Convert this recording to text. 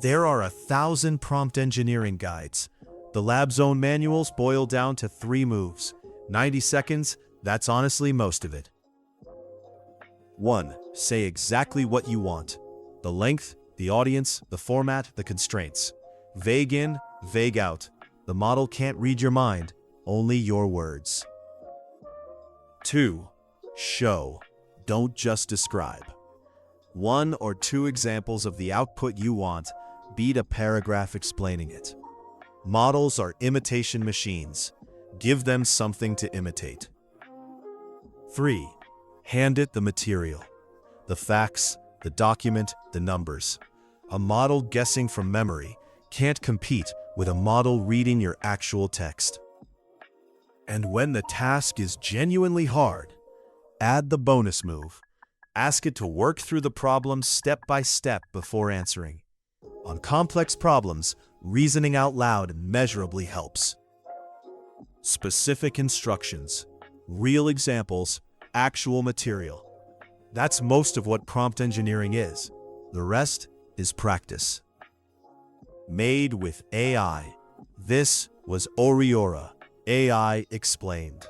There are 1,000 prompt engineering guides. The lab's own manuals boil down to 3 moves. 90 seconds, that's honestly most of it. 1. Say exactly what you want. The length, the audience, the format, the constraints. Vague in, vague out. The model can't read your mind, only your words. 2. Show. Don't just describe. 1 or 2 examples of the output you want, beat a paragraph explaining it. Models are imitation machines. Give them something to imitate. 3. Hand it the material. The facts, the document, the numbers. A model guessing from memory can't compete with a model reading your actual text. And when the task is genuinely hard, add the bonus move. Ask it to work through the problem step by step before answering. On complex problems, reasoning out loud immeasurably helps. Specific instructions, real examples, actual material. That's most of what prompt engineering is. The rest is practice. Made with AI. This was Oriora, AI Explained.